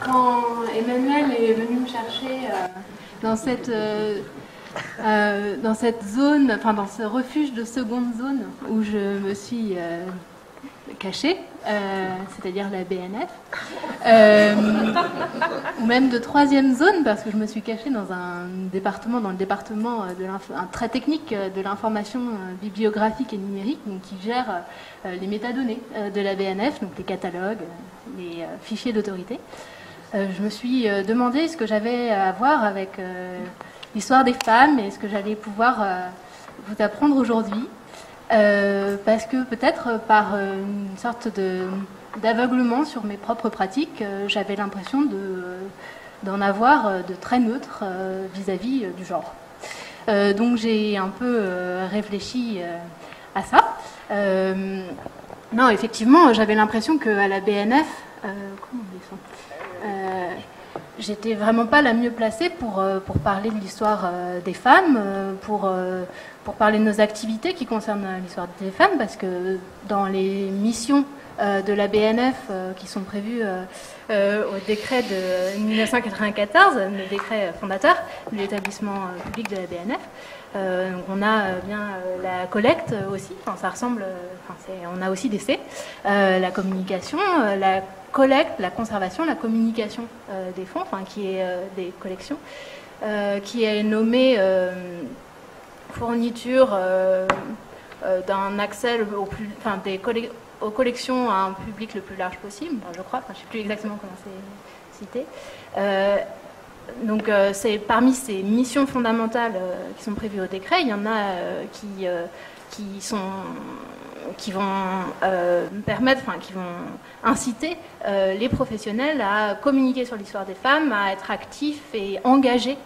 Quand Emmanuel est venu me chercher dans cette zone, enfin dans ce refuge de seconde zone où je me suis cachée, c'est-à-dire la BNF, ou même de troisième zone parce que je me suis cachée dans le département très technique de l'information bibliographique et numérique, donc qui gère les métadonnées de la BNF, donc les catalogues, les fichiers d'autorité. Je me suis demandé ce que j'avais à voir avec l'histoire des femmes et ce que j'allais pouvoir vous apprendre aujourd'hui. Parce que peut-être par une sorte d'aveuglement sur mes propres pratiques, j'avais l'impression d'en avoir de très neutre vis-à-vis du genre. Donc j'ai un peu réfléchi à ça. Non, effectivement, j'avais l'impression qu'à la BNF, comment on dit ça, j'étais vraiment pas la mieux placée pour parler de l'histoire des femmes, pour parler de nos activités qui concernent l'histoire des femmes, parce que dans les missions de la BNF qui sont prévues au décret de 1994, le décret fondateur de l'établissement public de la BNF, on a bien la collecte aussi, enfin, ça ressemble, on a aussi des C, la communication, la collecte, la conservation, la communication des fonds, enfin, qui est des collections, qui est nommée fourniture d'un accès aux collections à un public le plus large possible, je crois, je ne sais plus exactement comment c'est cité. Donc c'est parmi ces missions fondamentales qui sont prévues au décret, il y en a qui vont permettre, qui vont inciter les professionnels à communiquer sur l'histoire des femmes, à être actifs et engagés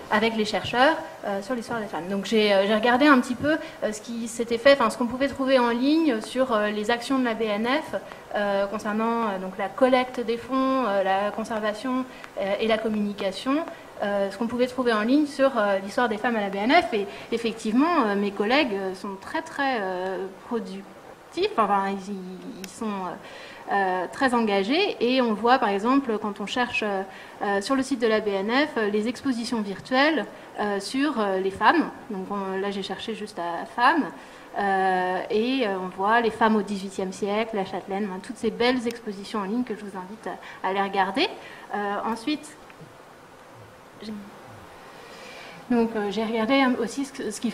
avec les chercheurs sur l'histoire des femmes. Donc j'ai regardé un petit peu ce qui s'était fait, ce qu'on pouvait trouver en ligne sur les actions de la BNF concernant donc la collecte des fonds, la conservation et la communication. Ce qu'on pouvait trouver en ligne sur l'histoire des femmes à la BNF, et effectivement mes collègues sont très très productifs, ils sont très engagés, et on voit par exemple quand on cherche sur le site de la BNF les expositions virtuelles sur les femmes, donc là j'ai cherché juste à femmes, et on voit les femmes au XVIIIe siècle, la Châtelaine, toutes ces belles expositions en ligne que je vous invite à aller regarder. Ensuite, donc j'ai regardé aussi ce qui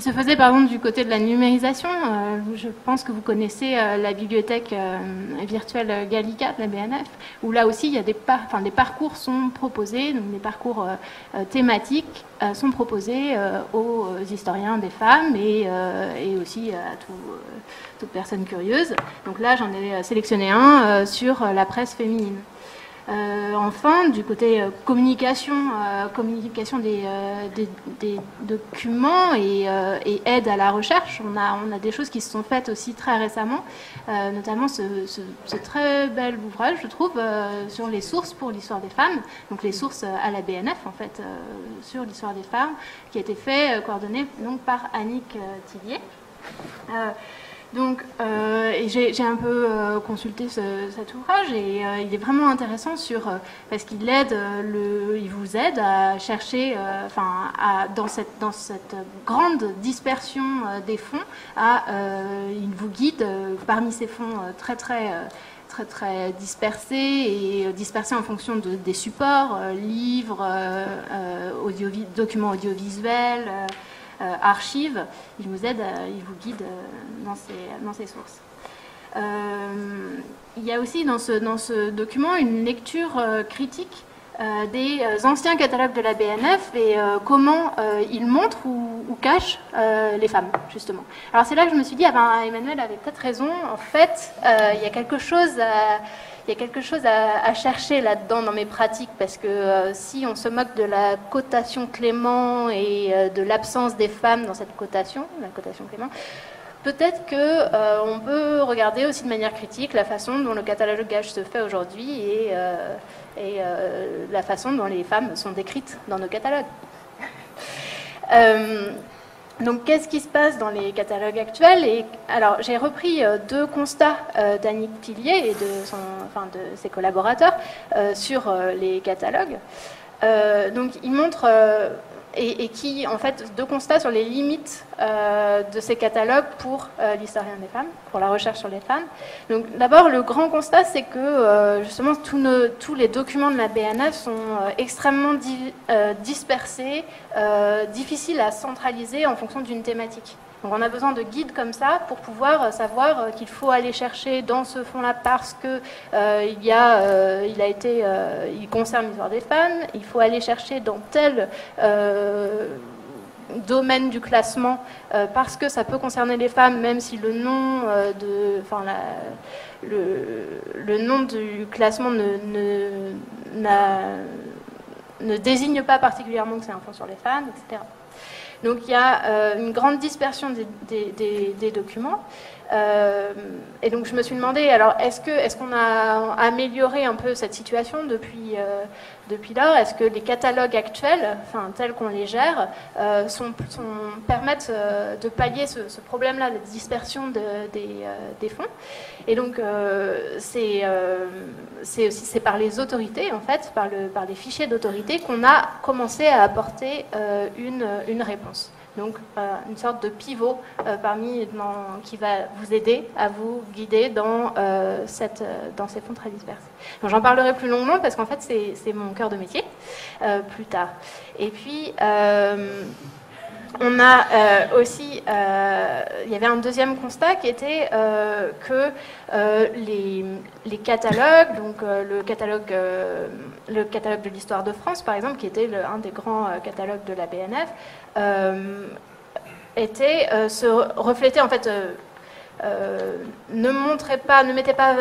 se faisait par exemple du côté de la numérisation. Je pense que vous connaissez la bibliothèque virtuelle Gallica de la BNF, où là aussi il y a des parcours sont proposés, donc des parcours thématiques sont proposés aux historiens des femmes et aussi à toute personne curieuse. Donc là j'en ai sélectionné un sur la presse féminine. Enfin, du côté communication des documents et aide à la recherche, on a des choses qui se sont faites aussi très récemment, notamment ce très bel ouvrage, je trouve, sur les sources pour l'histoire des femmes, donc les sources à la BNF en fait, sur l'histoire des femmes, qui a été fait, coordonné donc par Annick Tillier. Donc, j'ai un peu consulté cet ouvrage, et il est vraiment intéressant parce qu'il il vous aide à chercher, dans cette grande dispersion des fonds, il vous guide parmi ces fonds très dispersés, et dispersés en fonction des supports, livres, documents audiovisuels, archives. Il vous aide, il vous guide dans ces sources. Il y a aussi dans ce document une lecture critique des anciens catalogues de la BNF et comment ils montrent ou cachent les femmes, justement. Alors c'est là que je me suis dit, Emmanuel avait peut-être raison, en fait, il y a quelque chose à chercher là-dedans dans mes pratiques, parce que si on se moque de la cotation Clément et de l'absence des femmes dans cette cotation, la cotation Clément, peut-être qu'on peut regarder aussi de manière critique la façon dont le catalogage se fait aujourd'hui et la façon dont les femmes sont décrites dans nos catalogues. Donc, qu'est-ce qui se passe dans les catalogues actuels? Alors, j'ai repris deux constats d'Annick Tillier et de ses collaborateurs sur les catalogues. Donc, ils montrent et qui, en fait, deux constats sur les limites de ces catalogues pour l'historien des femmes, pour la recherche sur les femmes. Donc, d'abord, le grand constat, c'est que justement tous les documents de la BNF sont extrêmement dispersés, difficiles à centraliser en fonction d'une thématique. Donc on a besoin de guides comme ça pour pouvoir savoir qu'il faut aller chercher dans ce fonds-là parce que il concerne l'histoire des femmes. Il faut aller chercher dans tel domaine du classement parce que ça peut concerner les femmes, même si le nom le nom du classement ne désigne pas particulièrement que c'est un fonds sur les femmes, etc. Donc il y a une grande dispersion des documents. Et donc je me suis demandé, alors est-ce qu'on a amélioré un peu cette situation depuis lors? Est-ce que les catalogues actuels, tels qu'on les gère, permettent de pallier ce problème-là de dispersion des fonds? Et donc c'est par les autorités, en fait, par les fichiers d'autorité qu'on a commencé à apporter une réponse. Donc, une sorte de pivot qui va vous aider à vous guider dans ces fonds très dispersés. Donc, j'en parlerai plus longuement parce qu'en fait, c'est mon cœur de métier plus tard. Et puis, on a aussi, il y avait un deuxième constat qui était que les catalogues, donc le catalogue de l'histoire de France, par exemple, qui était un des grands catalogues de la BNF, se reflétait en fait, ne mettait pas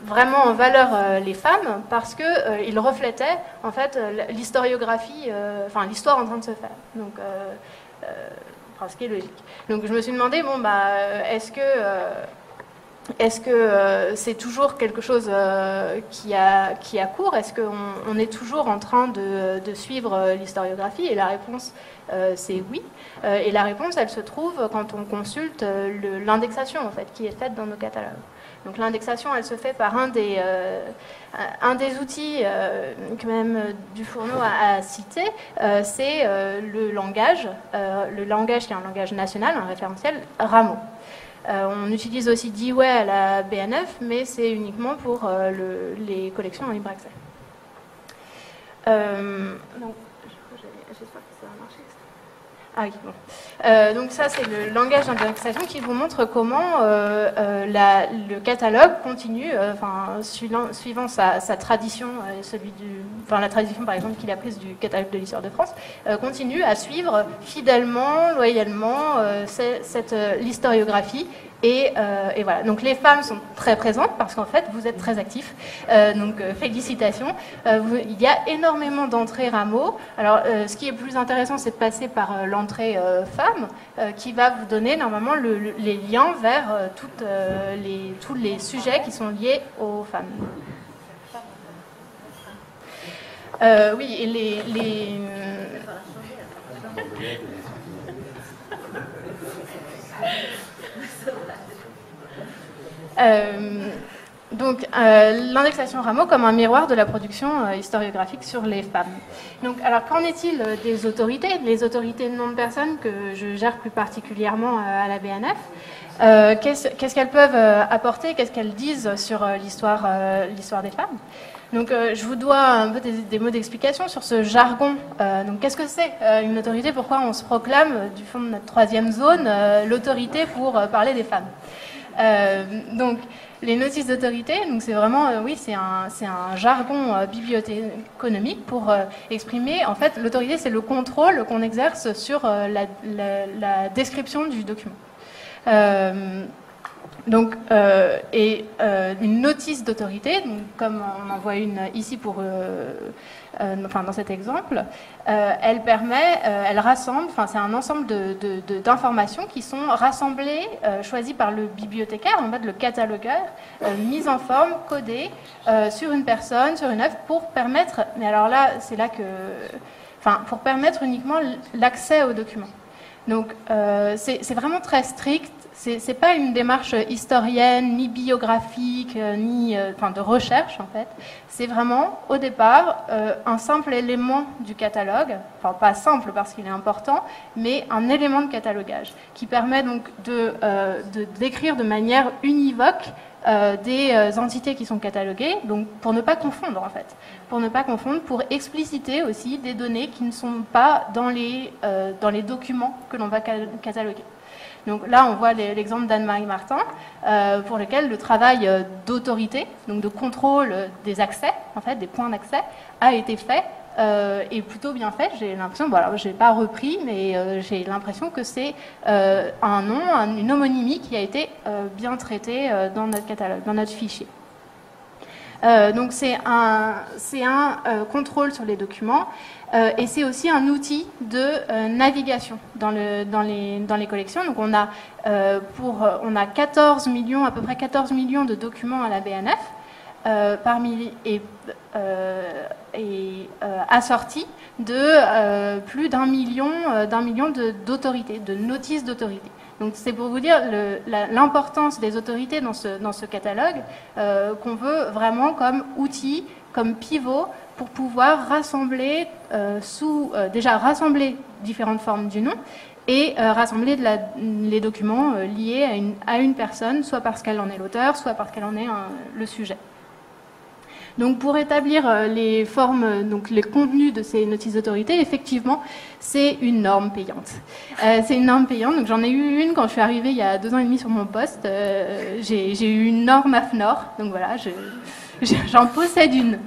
vraiment en valeur les femmes parce que il reflétait en fait l'historiographie, l'histoire en train de se faire. Donc, ce qui est logique. Donc, je me suis demandé, est-ce que c'est toujours quelque chose qui a cours? Est-ce qu'on est toujours en train de suivre l'historiographie? Et la réponse, c'est oui. Et la réponse, elle se trouve quand on consulte l'indexation, en fait, qui est faite dans nos catalogues. Donc l'indexation, elle se fait par un des outils que même Dufourneau a cité, c'est le langage qui est un langage national, un référentiel Rameau. On utilise aussi Dewey à la BNF, mais c'est uniquement pour les collections en libre accès. Donc, j'espère que ça va marcher. Ah oui, bon. Donc ça, c'est le langage d'indexation qui vous montre comment le catalogue continue, suivant sa tradition, la tradition par exemple qu'il a prise du catalogue de l'histoire de France, continue à suivre fidèlement, loyalement l'historiographie. Et voilà. Donc les femmes sont très présentes parce qu'en fait vous êtes très actifs. Donc félicitations. Il y a énormément d'entrées Rameau. Alors ce qui est plus intéressant, c'est de passer par l'entrée femme qui va vous donner normalement les liens vers tous les sujets qui sont liés aux femmes. Oui, et les donc l'indexation Rameau comme un miroir de la production historiographique sur les femmes. Donc, alors qu'en est-il des autorités, les autorités de nom de personnes que je gère plus particulièrement à la BNF? Qu'est-ce qu'elles peuvent apporter, qu'est-ce qu'elles disent sur l'histoire des femmes? Donc je vous dois un peu des mots d'explication sur ce jargon. Donc qu'est-ce que c'est une autorité? Pourquoi on se proclame du fond de notre troisième zone l'autorité pour parler des femmes? Donc les notices d'autorité, donc c'est vraiment c'est un jargon bibliothéconomique pour exprimer en fait l'autorité, c'est le contrôle qu'on exerce sur la description du document. Donc, une notice d'autorité, comme on en voit une ici enfin, dans cet exemple, elle rassemble, enfin, c'est un ensemble d'informations qui sont rassemblées, choisies par le bibliothécaire, en fait le catalogueur, mises en forme, codées sur une personne, sur une œuvre, pour permettre, mais alors là, c'est là que, enfin, pour permettre uniquement l'accès aux documents. Donc, c'est vraiment très strict. C'est pas une démarche historienne, ni biographique, ni enfin, de recherche, en fait. C'est vraiment, au départ, un simple élément du catalogue, enfin pas simple parce qu'il est important, mais un élément de catalogage qui permet donc de décrire de manière univoque des entités qui sont cataloguées, donc pour ne pas confondre, en fait. Pour ne pas confondre, pour expliciter aussi des données qui ne sont pas dans les documents que l'on va cataloguer. Donc là, on voit l'exemple d'Anne-Marie Martin, pour lequel le travail d'autorité, donc de contrôle des accès, en fait, des points d'accès, a été fait et plutôt bien fait. J'ai l'impression, bon, alors je n'ai pas repris, mais j'ai l'impression que c'est un nom, une homonymie qui a été bien traitée dans notre catalogue, dans notre fichier. Donc c'est un contrôle sur les documents et c'est aussi un outil de navigation dans les collections. Donc on a 14 millions, à peu près 14 millions de documents à la BNF, assortis de plus d'un million d'autorités, de notices d'autorité. Donc c'est pour vous dire l'importance des autorités dans ce catalogue qu'on veut vraiment comme outil, comme pivot pour pouvoir rassembler déjà rassembler différentes formes du nom et rassembler les documents liés à une personne, soit parce qu'elle en est l'auteur, soit parce qu'elle en est le sujet. Donc pour établir les formes, donc les contenus de ces notices d'autorité, effectivement, c'est une norme payante. C'est une norme payante, donc j'en ai eu une quand je suis arrivée il y a 2 ans et demi sur mon poste. J'ai eu une norme AFNOR, donc voilà, j'en possède une.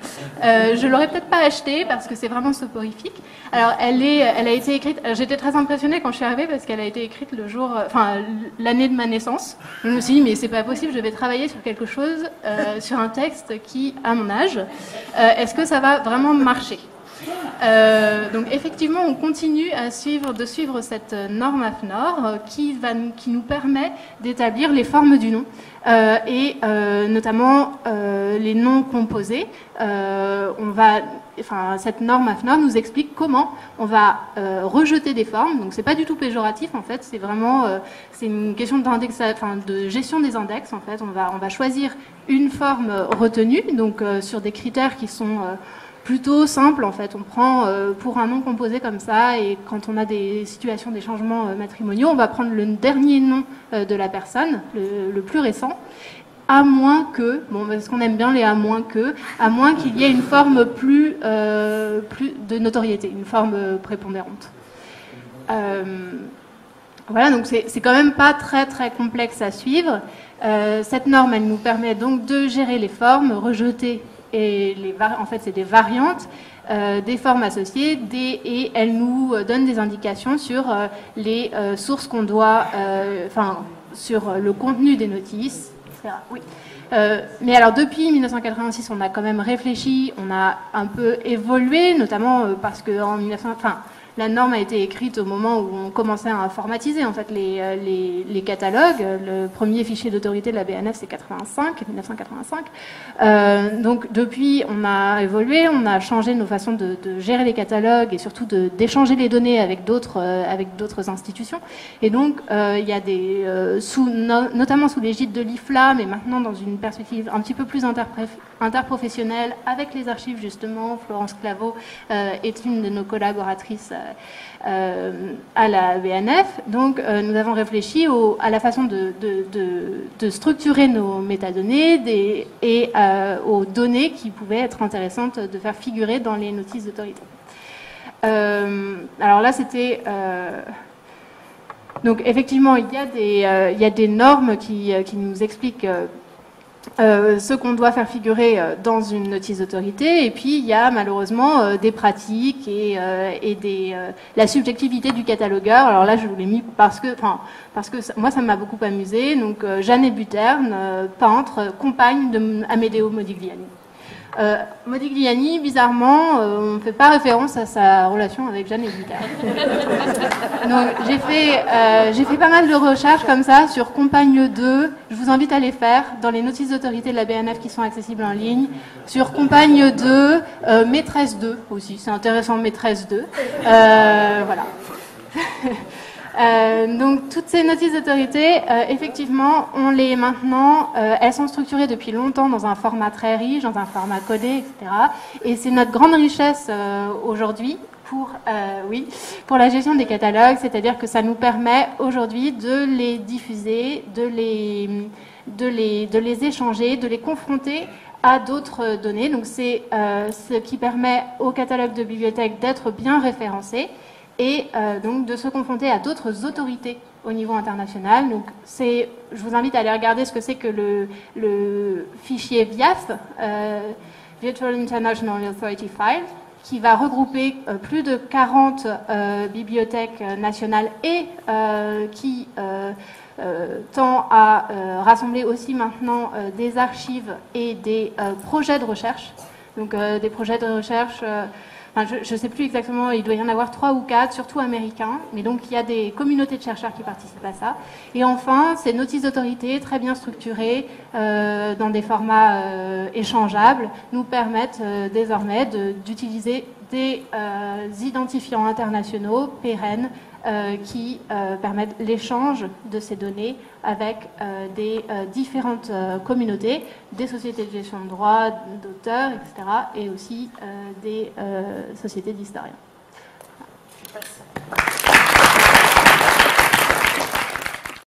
Je l'aurais peut-être pas achetée parce que c'est vraiment soporifique. Alors elle a été écrite. J'étais très impressionnée quand je suis arrivée parce qu'elle a été écrite l'année de ma naissance. Je me suis dit mais c'est pas possible, je vais travailler sur quelque chose, sur un texte qui a mon âge. Est-ce que ça va vraiment marcher? Donc effectivement, on continue de suivre cette norme AFNOR qui nous permet d'établir les formes du nom et notamment les noms composés. Cette norme AFNOR nous explique comment on va rejeter des formes. Donc c'est pas du tout péjoratif en fait, c'est vraiment c'est une question de gestion des index en fait. On va choisir une forme retenue donc sur des critères qui sont plutôt simple en fait. On prend pour un nom composé comme ça et quand on a des situations, des changements matrimoniaux, on va prendre le dernier nom de la personne, le plus récent, à moins que, bon parce qu'on aime bien les à moins qu'il y ait une forme plus de notoriété, une forme prépondérante. Voilà, donc c'est quand même pas très très complexe à suivre. Cette norme, elle nous permet donc de gérer les formes, rejeter et en fait c'est des variantes, des formes associées, et elle nous donne des indications sur les sources qu'on doit, sur le contenu des notices, etc. Oui. Mais alors depuis 1986, on a quand même réfléchi, on a un peu évolué, notamment parce que la norme a été écrite au moment où on commençait à informatiser en fait les catalogues. Le premier fichier d'autorité de la BNF c'est 1985. Donc depuis on a évolué, on a changé nos façons de gérer les catalogues et surtout d'échanger les données avec d'autres institutions. Et donc il y a notamment sous l'égide de l'IFLA, mais maintenant dans une perspective un petit peu plus interprofessionnelle avec les archives justement. Florence Claveau est une de nos collaboratrices à la BNF. Donc nous avons réfléchi à la façon de structurer nos métadonnées et aux données qui pouvaient être intéressantes de faire figurer dans les notices d'autorité. Alors là c'était donc effectivement il y a des normes qui nous expliquent ce qu'on doit faire figurer dans une notice d'autorité, et puis il y a malheureusement des pratiques et la subjectivité du catalogueur. Alors là, je vous l'ai mis parce que moi, ça m'a beaucoup amusé. Donc, Jeanne Buterne, peintre, compagne de Amedeo Modigliani. Modigliani, bizarrement, on ne fait pas référence à sa relation avec Jeanne Buterne. Donc j'ai fait pas mal de recherches comme ça sur Compagne 2. Je vous invite à les faire dans les notices d'autorité de la BNF qui sont accessibles en ligne. Sur Compagne 2, Maîtresse 2 aussi, c'est intéressant, Maîtresse 2. Voilà. Donc toutes ces notices d'autorité, effectivement, on les maintenant, elles sont structurées depuis longtemps dans un format très riche, dans un format codé, etc. Et c'est notre grande richesse aujourd'hui pour la gestion des catalogues, c'est-à-dire que ça nous permet aujourd'hui de les diffuser, de les échanger, de les confronter à d'autres données. Donc c'est ce qui permet au catalogue de bibliothèques d'être bien référencé et donc de se confronter à d'autres autorités au niveau international. Donc je vous invite à aller regarder ce que c'est que le fichier VIAF, Virtual International Authority File, qui va regrouper plus de 40 bibliothèques nationales et qui tend à rassembler aussi maintenant des archives et des projets de recherche. Donc des projets de recherche, je ne sais plus exactement, il doit y en avoir 3 ou 4, surtout américains, mais donc il y a des communautés de chercheurs qui participent à ça. Et enfin, ces notices d'autorité très bien structurées dans des formats échangeables nous permettent désormais d'utiliser des identifiants internationaux pérennes qui permettent l'échange de ces données avec des différentes communautés, des sociétés de gestion de droits, d'auteurs, etc., et aussi des sociétés d'historiens.